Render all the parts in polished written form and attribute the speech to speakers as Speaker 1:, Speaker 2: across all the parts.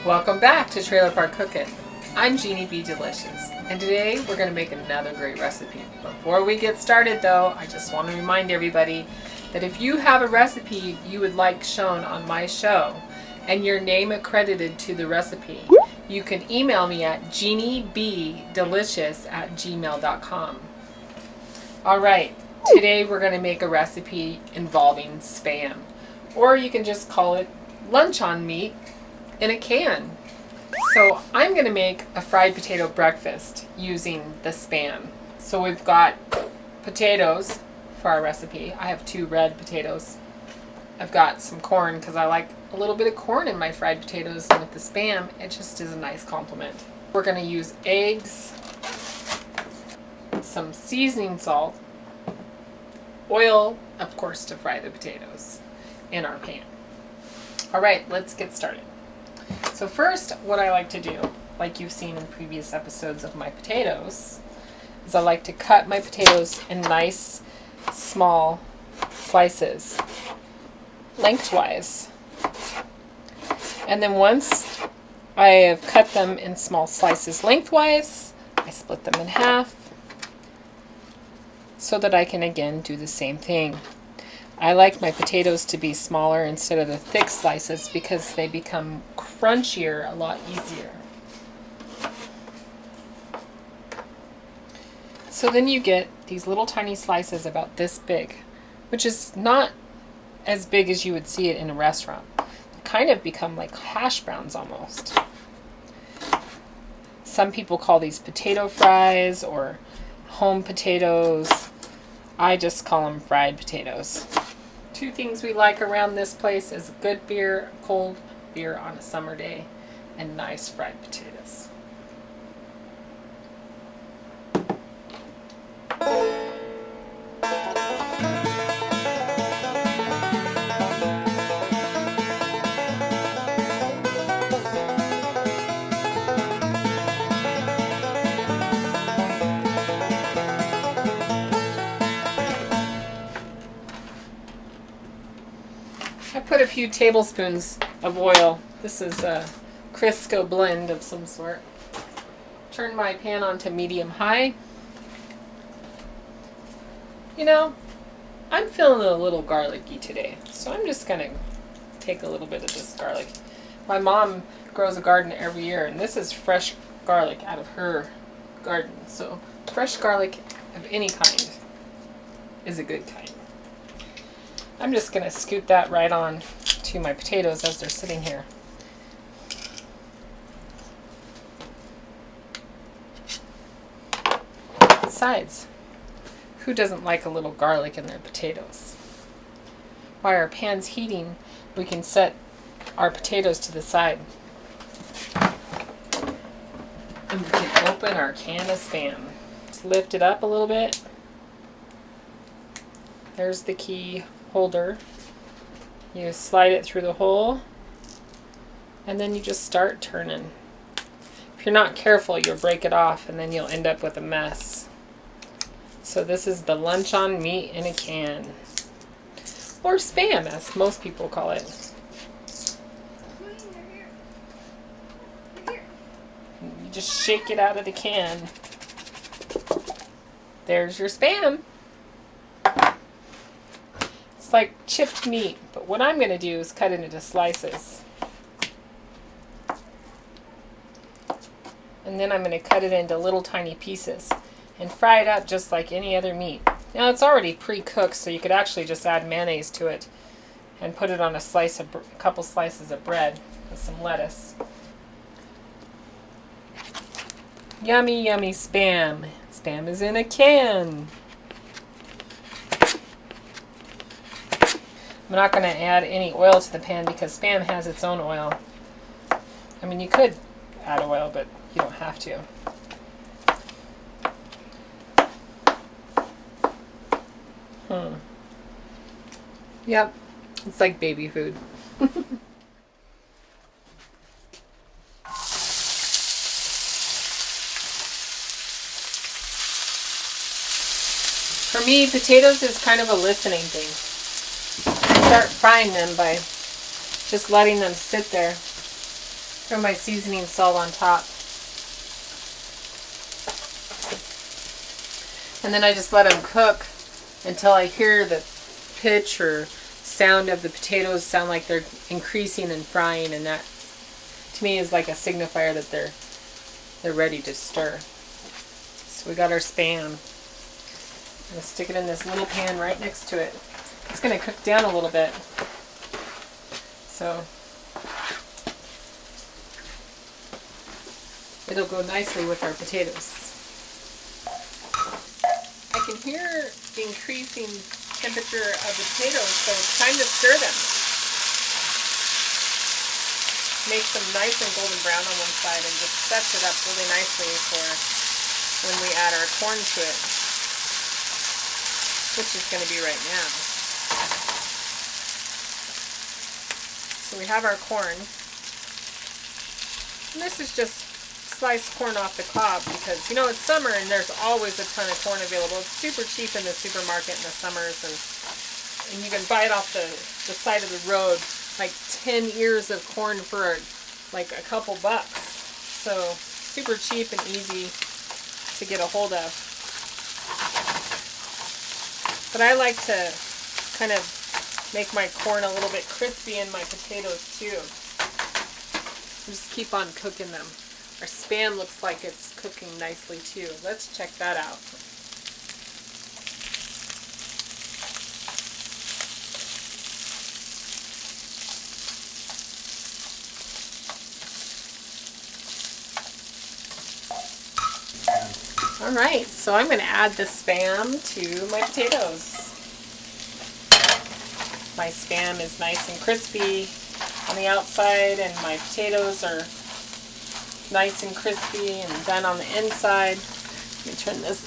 Speaker 1: Welcome back to Trailer Park Cookin'. I'm GenieBDelishus, and today we're going to make another great recipe. Before we get started though, I just want to remind everybody that if you have a recipe you would like shown on my show and your name accredited to the recipe, you can email me at GenieBDelishus@gmail.com. Alright, today we're going to make a recipe involving Spam, or you can just call it luncheon meat in a can. So I'm going to make a fried potato breakfast using the Spam. So we've got potatoes for our recipe. I have 2 red potatoes. I've got some corn because I like a little bit of corn in my fried potatoes, and with the Spam it just is a nice complement. We're going to use eggs, some seasoning salt, oil, of course, to fry the potatoes in our pan. Alright, let's get started. So first, what I like to do, like you've seen in previous episodes of my potatoes, is I like to cut my potatoes in nice, small slices, lengthwise. And then once I have cut them in small slices lengthwise, I split them in half so that I can again do the same thing. I like my potatoes to be smaller instead of the thick slices because they become crunchier a lot easier. So then you get these little tiny slices about this big, which is not as big as you would see it in a restaurant. They kind of become like hash browns almost. Some people call these potato fries or home potatoes. I just call them fried potatoes. 2 things we like around this place is good beer, cold beer on a summer day, and nice fried potatoes. I put a few tablespoons of oil. This is a Crisco blend of some sort. Turn my pan on to medium-high. You know, I'm feeling a little garlicky today, so I'm just going to take a little bit of this garlic. My mom grows a garden every year, and this is fresh garlic out of her garden. So fresh garlic of any kind is a good kind. I'm just going to scoot that right on to my potatoes as they're sitting here. Besides, who doesn't like a little garlic in their potatoes? While our pan's heating, we can set our potatoes to the side. And we can open our can of Spam. Just lift it up a little bit. There's the key holder. You slide it through the hole, and then you just start turning. If you're not careful, you'll break it off, and then you'll end up with a mess. So this is the luncheon meat in a can, or Spam, as most people call it. You just shake it out of the can. There's your Spam. It's like chipped meat, but what I'm going to do is cut it into slices. And then I'm going to cut it into little tiny pieces and fry it up just like any other meat. Now it's already pre-cooked, so you could actually just add mayonnaise to it and put it on a couple slices of bread with some lettuce. Yummy, yummy Spam. Spam is in a can. I'm not going to add any oil to the pan because Spam has its own oil. I mean, you could add oil, but you don't have to. Yep, it's like baby food. For me, potatoes is kind of a listening thing. Start frying them by just letting them sit there Throw my seasoning salt on top. And then I just let them cook until I hear the pitch or sound of the potatoes sound like they're increasing and frying, and that to me is like a signifier that they're ready to stir. So we got our Spam. I'm going to stick it in this little pan right next to it. It's going to cook down a little bit. So it'll go nicely with our potatoes. I can hear the increasing temperature of the potatoes, so it's time to stir them. Make them nice and golden brown on one side and just sets it up really nicely for when we add our corn to it, which is going to be right now. So we have our corn, and this is just sliced corn off the cob because, you know, it's summer and there's always a ton of corn available. It's super cheap in the supermarket in the summers, and you can buy it off the side of the road, like 10 ears of corn for like a couple bucks. So super cheap and easy to get a hold of. But I like to kind of make my corn a little bit crispy and my potatoes too. Just keep on cooking them. Our Spam looks like it's cooking nicely too. Let's check that out. Alright, so I'm going to add the Spam to my potatoes. My Spam is nice and crispy on the outside, and my potatoes are nice and crispy and done on the inside. Let me turn this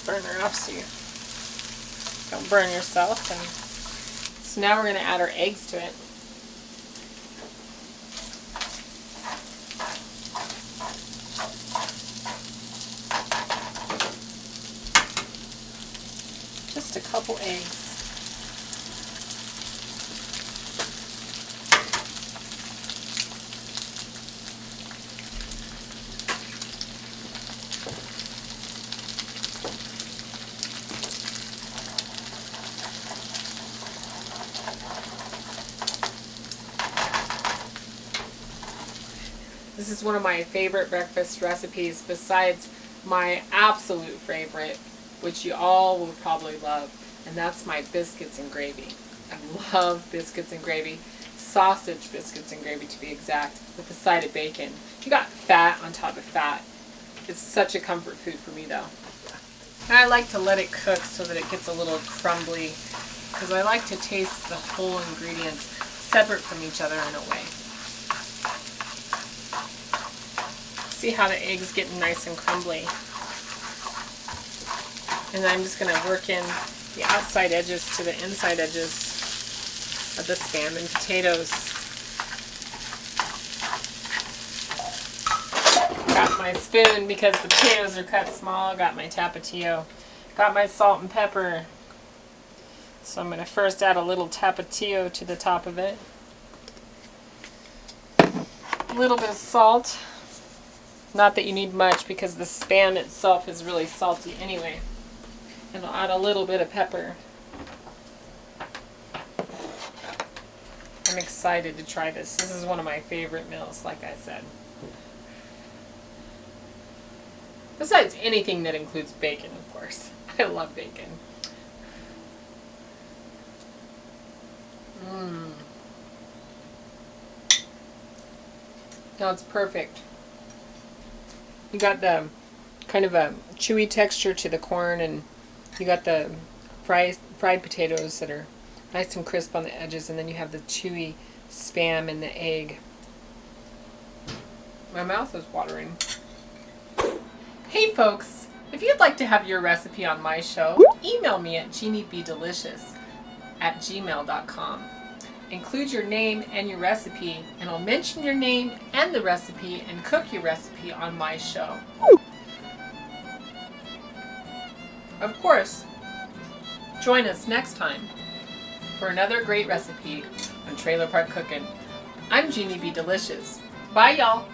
Speaker 1: burner off so you don't burn yourself. And so now we're going to add our eggs to it. Just a couple eggs. This is one of my favorite breakfast recipes besides my absolute favorite, which you all will probably love, and that's my biscuits and gravy. I love biscuits and gravy. Sausage biscuits and gravy to be exact, with a side of bacon. You got fat on top of fat. It's such a comfort food for me though. And I like to let it cook so that it gets a little crumbly, because I like to taste the whole ingredients separate from each other in a way. See how the eggs get nice and crumbly. And then I'm just going to work in the outside edges to the inside edges of the Spam and potatoes. Got my spoon because the potatoes are cut small. Got my tapatio. Got my salt and pepper. So I'm going to first add a little tapatio to the top of it. A little bit of salt. Not that you need much because the Spam itself is really salty anyway. And I'll add a little bit of pepper. I'm excited to try this. This is one of my favorite meals, like I said. Besides anything that includes bacon, of course. I love bacon. Now it's perfect. You got the kind of a chewy texture to the corn, and you got the fried potatoes that are nice and crisp on the edges, and then you have the chewy Spam and the egg. My mouth is watering. Hey folks, if you'd like to have your recipe on my show, email me at GenieBDelishus@gmail.com. Include your name and your recipe, and I'll mention your name and the recipe and cook your recipe on my show. Of course, join us next time for another great recipe on Trailer Park Cookin'. I'm GenieBDelishus. Bye y'all!